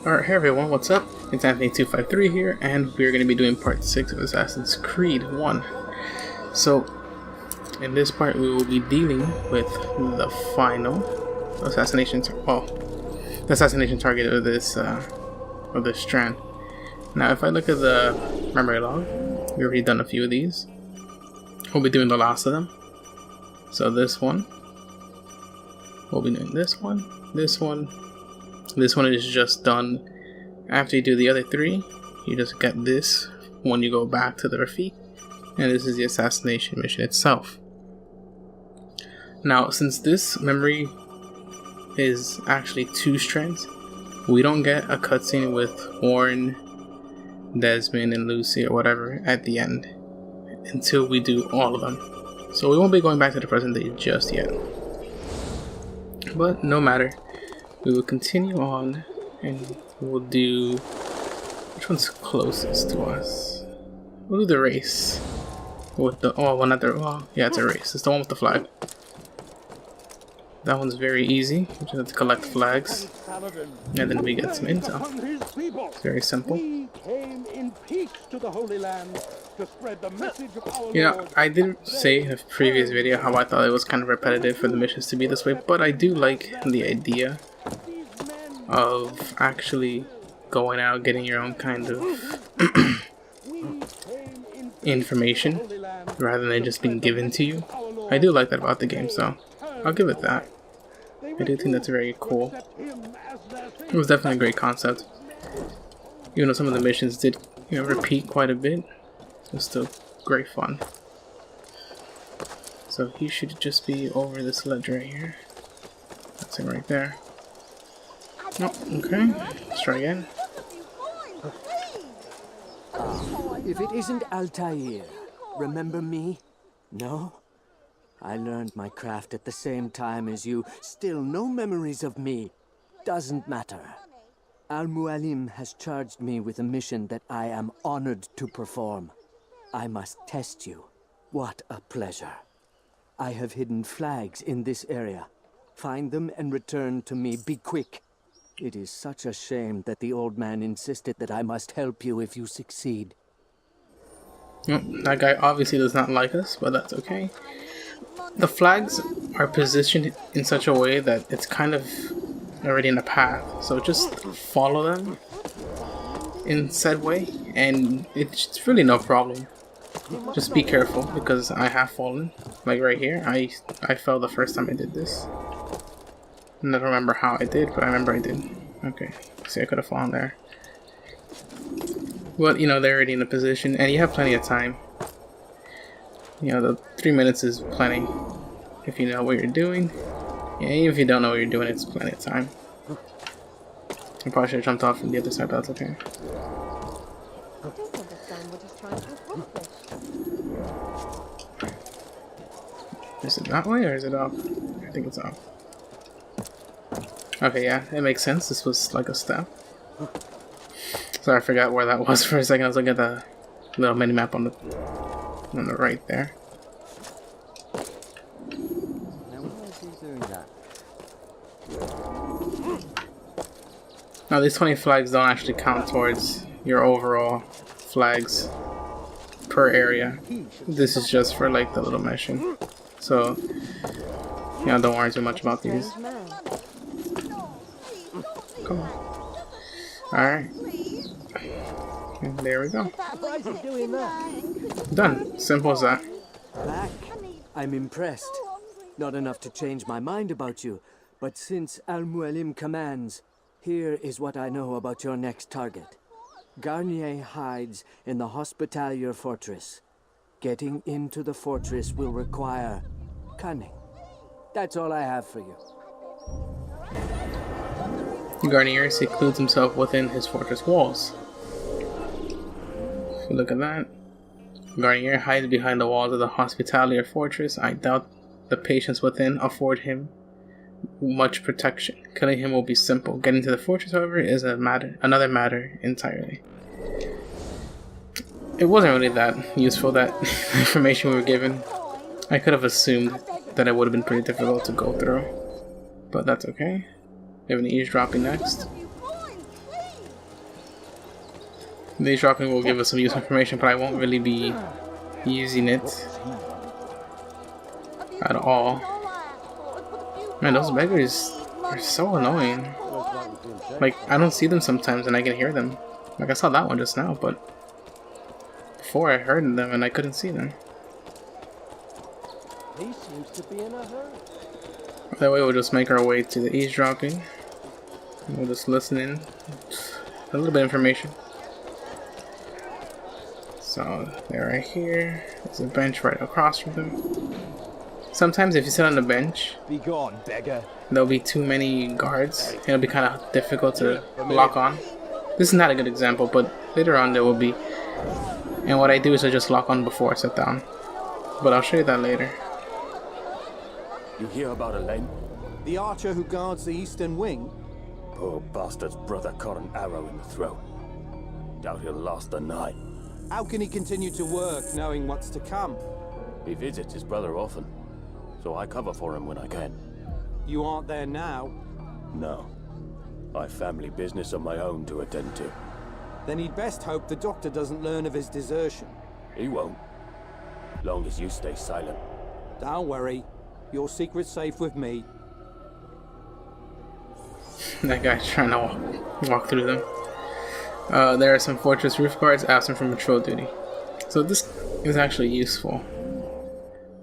Alright, hey everyone, what's up? It's Anthony253 here, and we're going to be doing part 6 of Assassin's Creed 1. So, in this part we will be dealing with the final assassination the assassination target of this strand. Now, if I look at the memory log, we've already done a few of these. We'll be doing the last of them. So this one, we'll be doing this one. This one is just done after you do the other three. You just get this when you go back to the Rafik, and this is the assassination mission itself. Now, since this memory is actually 2 strands, we don't get a cutscene with Warren, Desmond, and Lucy or whatever at the end until we do all of them. So we won't be going back to the present day just yet. But no matter. We will continue on and we'll do... which one's closest to us? We'll do the race. With the... oh, well, not the... well, yeah, it's a race. It's the one with the flag. That one's very easy. We just have to collect flags. And then we get some intel. It's very simple. You know, I did say in a previous video how I thought it was kind of repetitive for the missions to be this way, but I do like the idea of actually going out, getting your own kind of information rather than just being given to you. I do like that about the game, so I'll give it that. I do think that's very cool. It was definitely a great concept. Even though some of the missions did, you know, repeat quite a bit, it was still great fun. So he should just be over this ledge right here. That's him right there. Oh, okay. Let's try again. If it isn't Altair, remember me? No? I learned my craft at the same time as you. Still no memories of me. Doesn't matter. Al-Mualim has charged me with a mission that I am honored to perform. I must test you. What a pleasure. I have hidden flags in this area. Find them and return to me. Be quick. It is such a shame that the old man insisted that I must help you if you succeed. Oh, that guy obviously does not like us, but that's okay. The flags are positioned in such a way that it's kind of already in the path, so just follow them in said way and it's really no problem. Just be careful, because I have fallen. Like right here, I fell the first time I did this. I don't remember how I did, but I remember I did. Okay, see, I could have fallen there. But you know, they're already in a position and you have plenty of time. You know, the 3 minutes is plenty if you know what you're doing. Yeah, even if you don't know what you're doing, it's plenty of time. I probably should have jumped off from the other side, but that's okay. I don't understand what he's trying to accomplish. Is it that way or is it up? I think it's up. Okay, yeah, it makes sense. This was like a step. Sorry, I forgot where that was for a second. I was looking at the little mini map on the right there. Now these 20 flags don't actually count towards your overall flags per area. This is just for like the little mission. So, you know, don't worry too much about these. Come on. Alright. And there we go. Done. Simple as that. Back. I'm impressed. Not enough to change my mind about you, but since Al-Mualim commands, here is what I know about your next target. Garnier hides in the Hospitalier Fortress. Getting into the fortress will require cunning. That's all I have for you. Garnier secludes himself within his fortress walls. So look at that. Garnier hides behind the walls of the Hospitalier Fortress. I doubt the patients within afford him much protection. Killing him will be simple. Getting to the fortress, however, is another matter entirely. It wasn't really that useful, that information we were given. I could have assumed that it would have been pretty difficult to go through, but that's okay. We have an eavesdropping next. The eavesdropping will give us some useful information, but I won't really be using it at all. Man, those beggars are so annoying. Like, I don't see them sometimes and I can hear them. Like, I saw that one just now, but before I heard them and I couldn't see them. He seems to be in a hurry. That way we'll just make our way to the eavesdropping. We'll just listen in. A little bit of information. So, they're right here. There's a bench right across from them. Sometimes if you sit on the bench, Be gone, beggar. there'll be too many guards. It'll be kind of difficult to lock on. This is not a good example, but later on there will be. And what I do is I just lock on before I sit down. But I'll show you that later. You hear about Elaine? The archer who guards the eastern wing? Poor bastard's brother caught an arrow in the throat. Doubt he'll last the night. How can he continue to work knowing what's to come? He visits his brother often, so I cover for him when I can. You aren't there now. No. I've family business of my own to attend to. Then he'd best hope the doctor doesn't learn of his desertion. He won't. Long as you stay silent. Don't worry. Your secret's safe with me. That guy's trying to walk through them. There are some fortress roof guards absent from patrol duty. So this is actually useful.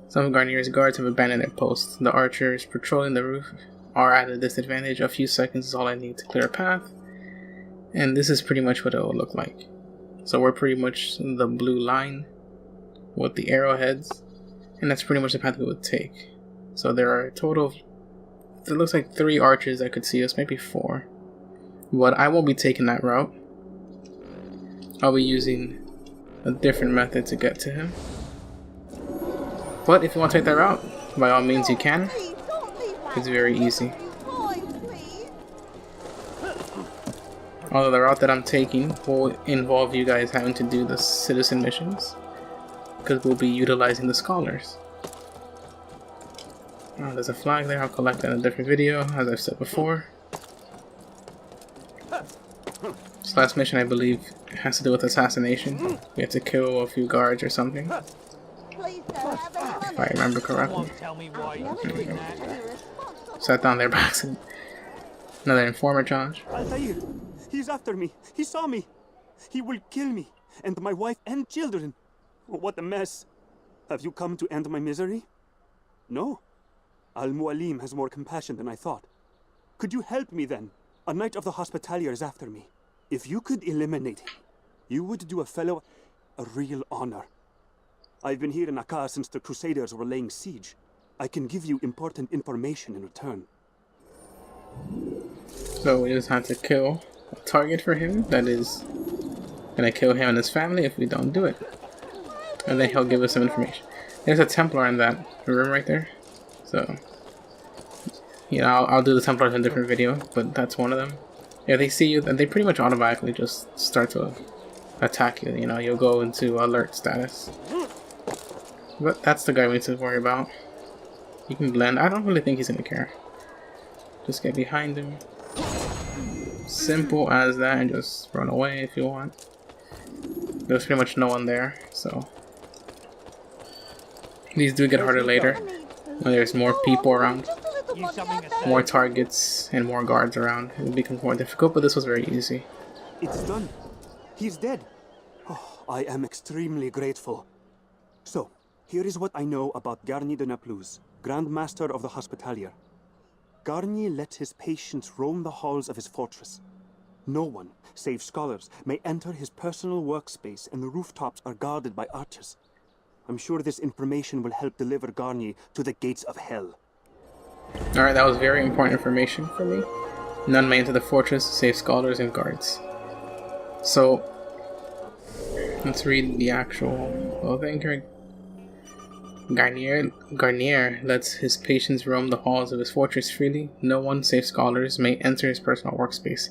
Some of Garnier's guards have abandoned their posts. The archers patrolling the roof are at a disadvantage. A few seconds is all I need to clear a path. And this is pretty much what it will look like. So we're pretty much the blue line with the arrowheads. And that's pretty much the path we would take. So there are a total of, it looks like 3 archers that could see us, maybe 4. But I won't be taking that route. I'll be using a different method to get to him. But if you want to take that route, by all means you can. It's very easy. Although the route that I'm taking will involve you guys having to do the citizen missions, because we'll be utilizing the scholars. Oh, there's a flag there. I'll collect that in a different video, as I've said before. This last mission, I believe, has to do with assassination. We have to kill a few guards or something, if I remember correctly. Sat down there by accident. Another informer challenge. Altair, he's after me. He saw me. He will kill me, and my wife and children. What a mess. Have you come to end my misery? No. Al-Mualim has more compassion than I thought. Could you help me then? A knight of the Hospitalier is after me. If you could eliminate him, you would do a fellow a real honor. I've been here in Akkar since the Crusaders were laying siege. I can give you important information in return. So we just have to kill a target for him that is gonna kill him and his family if we don't do it. And then he'll give us some information. There's a Templar in that room right there. So, you know, I'll do the Templars in a different video, but that's one of them. Yeah, they see you and they pretty much automatically just start to attack you. You know, you'll go into alert status. But that's the guy we need to worry about. He can blend. I don't really think he's gonna care. Just get behind him. Simple as that, and just run away if you want. There's pretty much no one there, so. These do get harder later when there's more people around. More targets and more guards around. It becomes more difficult, but this was very easy. It's done. He's dead. Oh, I am extremely grateful. So, here is what I know about Garnier de Naplouse, Grand Master of the Hospitalier. Garnier lets his patients roam the halls of his fortress. No one, save scholars, may enter his personal workspace, and the rooftops are guarded by archers. I'm sure this information will help deliver Garnier to the gates of hell. Alright, that was very important information for me. None may enter the fortress save scholars and guards. So, let's read the actual thing here. Garnier lets his patients roam the halls of his fortress freely. No one, save scholars, may enter his personal workspace.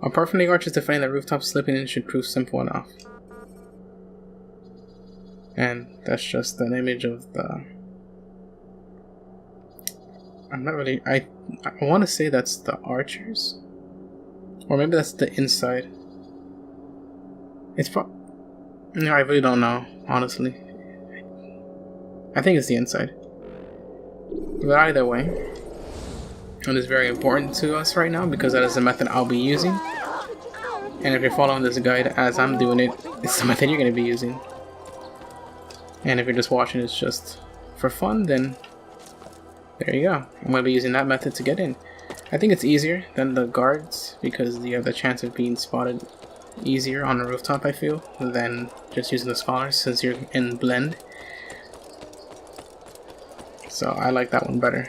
Apart from the archers defending the rooftop, slipping in should prove simple enough. And that's just an image of the... I'm not really... I want to say that's the archers. Or maybe that's the inside. It's no, I really don't know, honestly. I think it's the inside. But either way, it is very important to us right now because that is the method I'll be using. And if you're following this guide as I'm doing it, it's the method you're going to be using. And if you're just watching this just for fun, then there you go. I'm going to be using that method to get in. I think it's easier than the guards because you have the chance of being spotted easier on the rooftop, I feel, than just using the scholars since you're in blend. So I like that one better.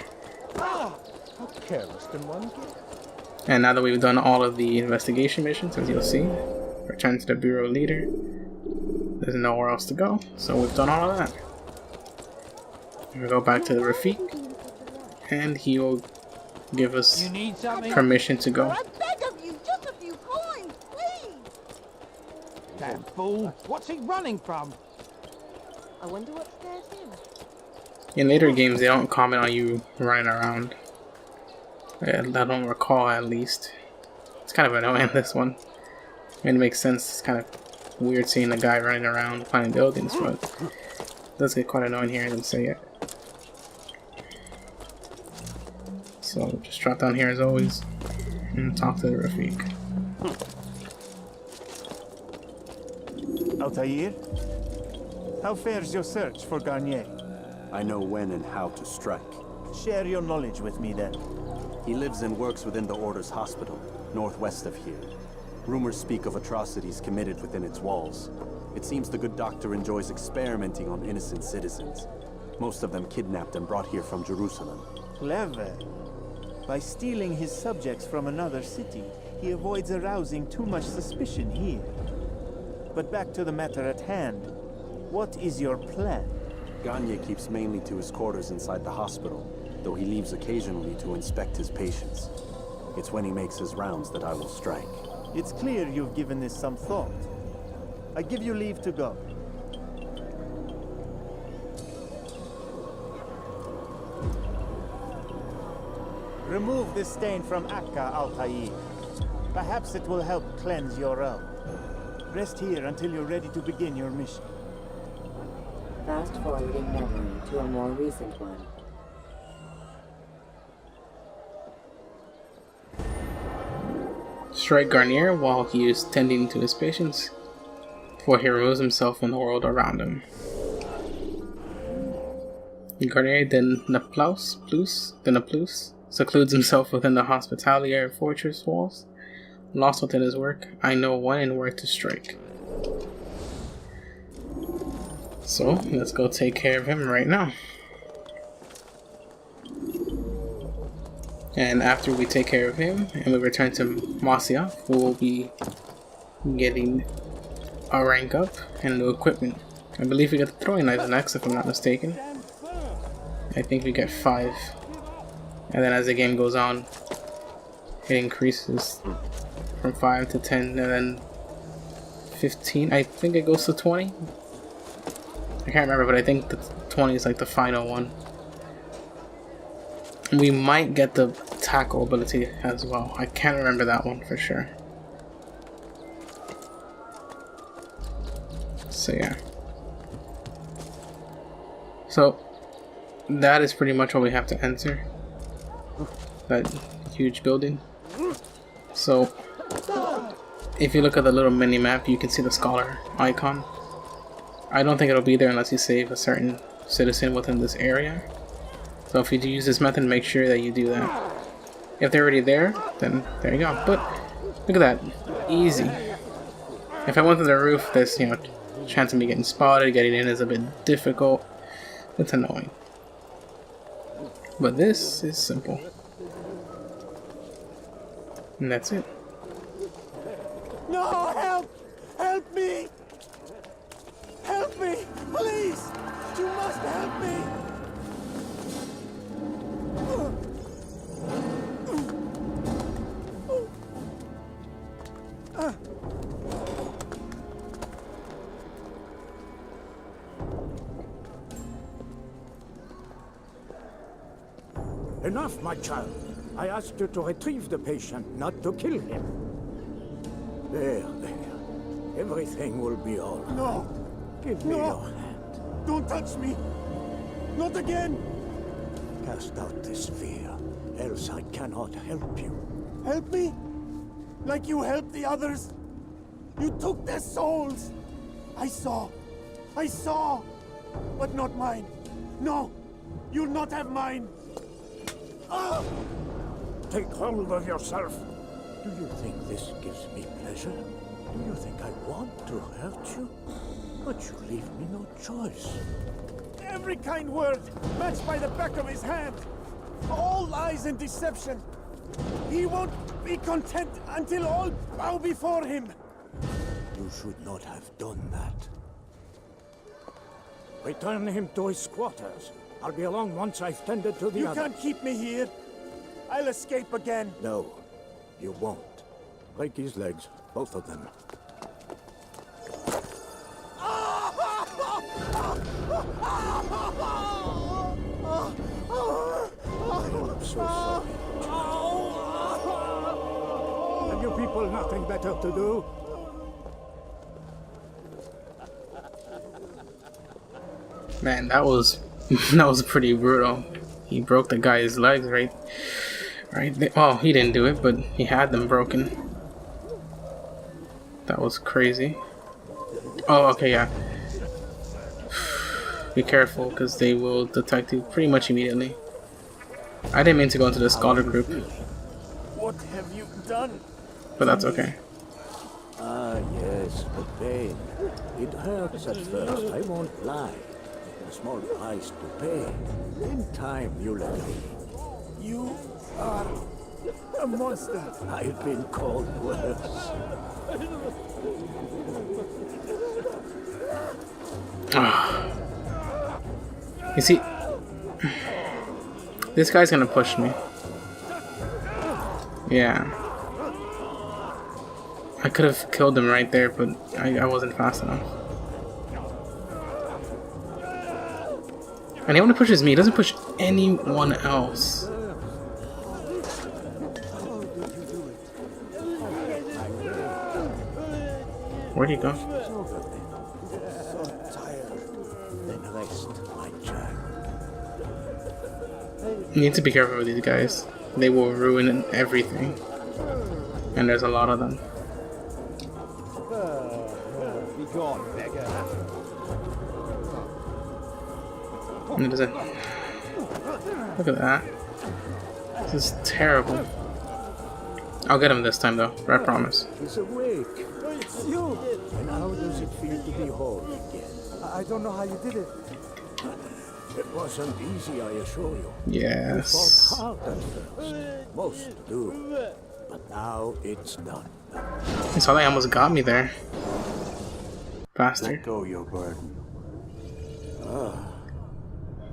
And now that we've done all of the investigation missions, as you'll see, return to the bureau leader. There's nowhere else to go, so we've done all of that. We'll go back to the Rafik, and he will give us permission to go. I beg of you, just a few coins, please. Damn fool! What's he running from? I wonder what scares him. In later games, they don't comment on you running around. I don't recall, at least. It's kind of annoying, this one. I mean, it makes sense. It's kind of weird seeing a guy running around finding buildings, but it does get quite annoying hearing them say it. So just drop down here as always and talk to the Rafik. Altair, how fares your search for Garnier? I know when and how to strike. Share your knowledge with me then. He lives and works within the Order's hospital, northwest of here. Rumors speak of atrocities committed within its walls. It seems the good doctor enjoys experimenting on innocent citizens. Most of them kidnapped and brought here from Jerusalem. Clever. By stealing his subjects from another city, he avoids arousing too much suspicion here. But back to the matter at hand. What is your plan? Gagne keeps mainly to his quarters inside the hospital, though he leaves occasionally to inspect his patients. It's when he makes his rounds that I will strike. It's clear you've given this some thought. I give you leave to go. Remove this stain from Akka, Altair. Perhaps it will help cleanse your own. Rest here until you're ready to begin your mission. Fast forwarding memory to a more recent one. Strike Garnier while he is tending to his patients, before he removes himself from the world around him. Garnier de Naplouse secludes himself within the hospitalier fortress walls. Lost within his work, I know when and where to strike. So, let's go take care of him right now. And after we take care of him and we return to Masyaf, we will be getting a rank up and new equipment. I believe we get the throwing knives next, if I'm not mistaken. I think we get 5. And then as the game goes on, it increases from 5 to 10 and then 15. I think it goes to 20. I can't remember, but I think the 20 is like the final one. We might get the tackle ability as well. I can't remember that one for sure. So yeah. So that is pretty much what we have to enter. That huge building. So if you look at the little mini map, you can see the scholar icon. I don't think it'll be there unless you save a certain citizen within this area. So if you do use this method, make sure that you do that. If they're already there, then there you go. But look at that, easy. If I went to the roof, there's, you know, chance of me getting spotted. Getting in is a bit difficult. It's annoying. But this is simple. And that's it. No, help! Help me! Help me! Please! You must help me! Enough, my child. I asked you to retrieve the patient, not to kill him. There, there. Everything will be all right. No! Give me No. your hand. Don't touch me! Not again! Cast out this fear, else I cannot help you. Help me? Like you helped the others? You took their souls! I saw! But not mine! No! You'll not have mine! Ah! Take hold of yourself. Do you think this gives me pleasure? Do you think I want to hurt you? But you leave me no choice. Every kind word matched by the back of his hand! All lies and deception! He won't be content until all bow before him! You should not have done that. Return him to his quarters. I'll be along once I've tended to the You other. can't keep me here! I'll escape again! No, you won't. Break his legs, both of them. I'm so sorry. Have you people nothing better to do? Man, that was that was pretty brutal. He broke the guy's legs right there. Oh, he didn't do it, but he had them broken. That was crazy. Oh, okay, yeah. Be careful, because they will detect you pretty much immediately. I didn't mean to go into the scholar group, What have you done? but that's okay. Ah, yes, the pain. It hurts at first, I won't lie. A small price to pay. In time, you'll agree. You are a monster! I've been called worse. You see, this guy's gonna push me. Yeah. I could have killed him right there, but I wasn't fast enough. And he only pushes me, he doesn't push anyone else. Where'd he go? Then rest, my child. You need to be careful with these guys. They will ruin everything. And there's a lot of them. Be gone, beggar. And it doesn't. Look at that. This is terrible. I'll get him this time though, I promise. He's awake. It's you! And how does it feel to be whole again? I don't know how you did it. It wasn't easy, I assure you. Yes. Fought hard at first. Most do. But now it's done. I saw they almost got me there. Faster. Let go your burden.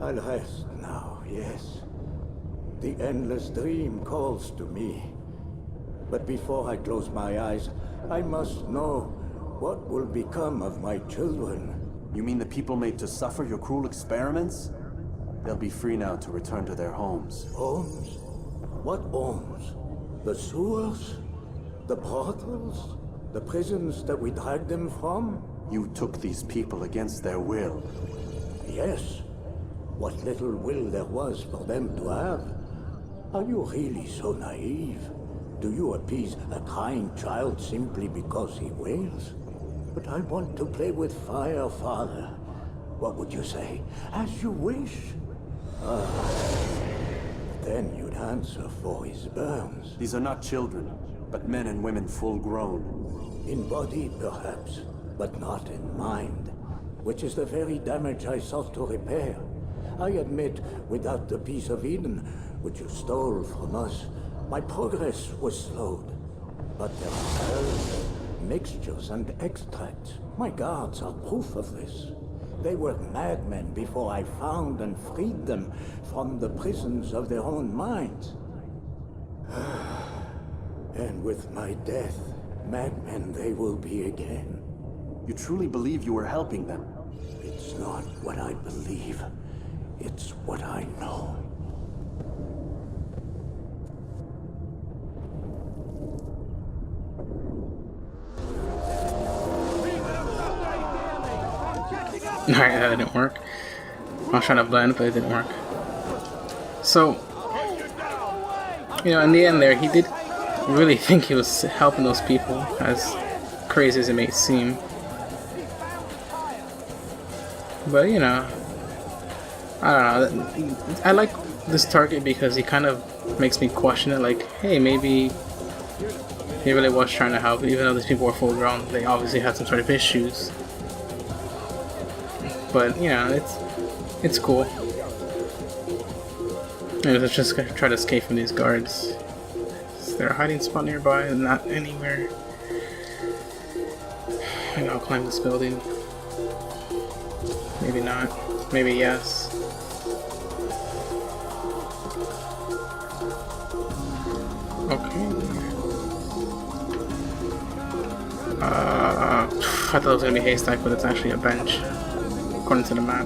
I'll rest now, yes. The endless dream calls to me. But before I close my eyes, I must know what will become of my children. You mean the people made to suffer your cruel experiments? They'll be free now to return to their homes. Homes? What homes? The sewers? The brothels? The prisons that we dragged them from? You took these people against their will. Yes. What little will there was for them to have. Are you really so naive? Do you appease a crying child simply because he wails? But I want to play with fire, Father. What would you say? As you wish. Then you'd answer for his burns. These are not children, but men and women full grown. In body, perhaps, but not in mind. Which is the very damage I sought to repair. I admit, without the piece of Eden, which you stole from us, my progress was slowed. But there are cells, mixtures, and extracts. My guards are proof of this. They were madmen before I found and freed them from the prisons of their own minds. And with my death, madmen they will be again. You truly believe you were helping them? It's not what I believe. It's what I know. Alright, that didn't work. I was trying to blend, but it didn't work. So, you know, in the end there, he did really think he was helping those people, as crazy as it may seem. But, you know, I don't know. I like this target because he kind of makes me question it, like, hey, maybe he really was trying to help, even though these people were full grown. They obviously had some sort of issues. But, you know, it's cool. And let's just try to escape from these guards. Is there a hiding spot nearby? Not anywhere. And I'll climb this building. Maybe not. Maybe yes. Okay. I thought it was gonna be haystack, but it's actually a bench, according to the map.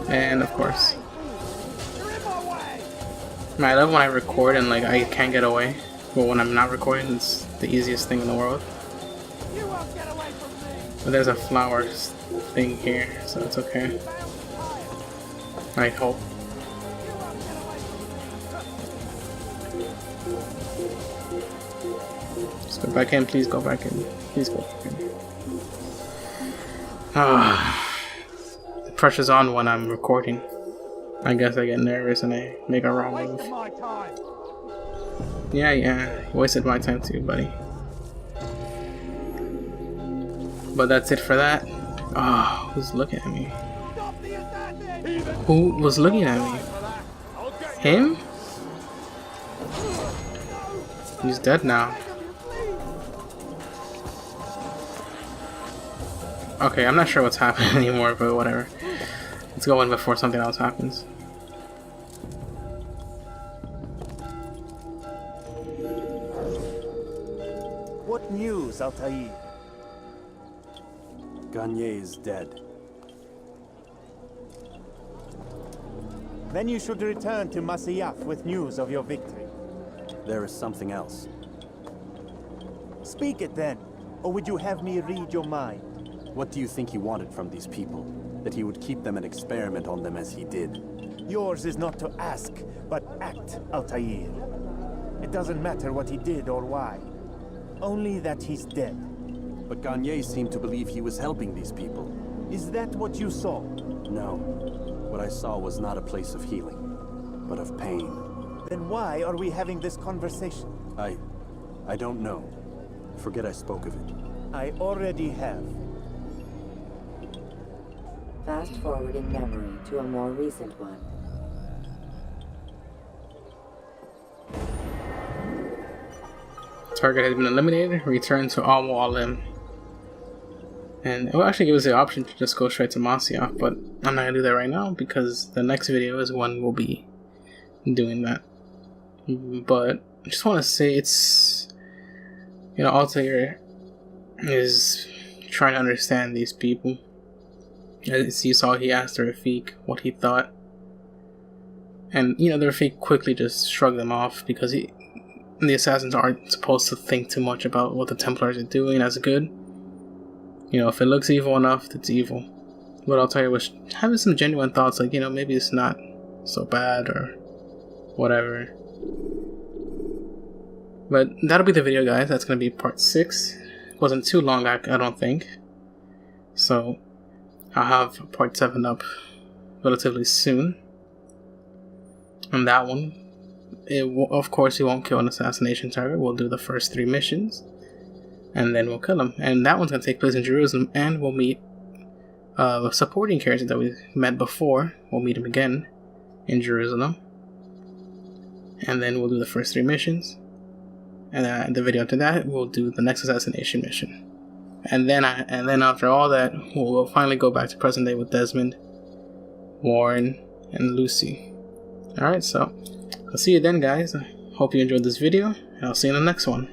And of course, I love when I record and like I can't get away, but when I'm not recording, it's the easiest thing in the world. But there's a flower thing here, so it's okay. I hope. Just go back in, please go back in. Please go back in. The pressure's on when I'm recording. I guess I get nervous and I make a wrong move. Yeah, you wasted my time too, buddy. But that's it for that. Oh, who's looking at me? Who was looking at me? Him? He's dead now. Okay, I'm not sure what's happening anymore, but whatever. Let's go in before something else happens. What news, Altair? Garnier is dead. Then you should return to Masyaf with news of your victory. There is something else. Speak it then, or would you have me read your mind? What do you think he wanted from these people? That he would keep them and experiment on them as he did? Yours is not to ask, but act, Altair. It doesn't matter what he did or why. Only that he's dead. But Garnier seemed to believe he was helping these people. Is that what you saw? No. What I saw was not a place of healing, but of pain. Then why are we having this conversation? I don't know. Forget I spoke of it. I already have. Fast forwarding memory to a more recent one. Target has been eliminated. Return to Al-Mualim. And it will actually give us the option to just go straight to Masyaf, but I'm not gonna do that right now because the next video is when we'll be doing that. But I just want to say it's, you know, Altair is trying to understand these people. As you saw, he asked the Rafik what he thought, and you know, the Rafik quickly just shrugged them off because the assassins aren't supposed to think too much about what the Templars are doing as good. You know, if it looks evil enough, it's evil. But Altair was having some genuine thoughts, like, you know, maybe it's not so bad or whatever. But that'll be the video, guys. That's gonna be part 6. It wasn't too long, I don't think. So I'll have part 7 up relatively soon. And that one, of course, he won't kill an assassination target. We'll do the first 3 missions, and then we'll kill him. And that one's going to take place in Jerusalem, and we'll meet a supporting character that we met before. We'll meet him again in Jerusalem. And then we'll do the first 3 missions. And then the video after that, we'll do the next assassination mission. And then after all that, we'll finally go back to present day with Desmond, Warren, and Lucy. Alright, so I'll see you then, guys. I hope you enjoyed this video, and I'll see you in the next one.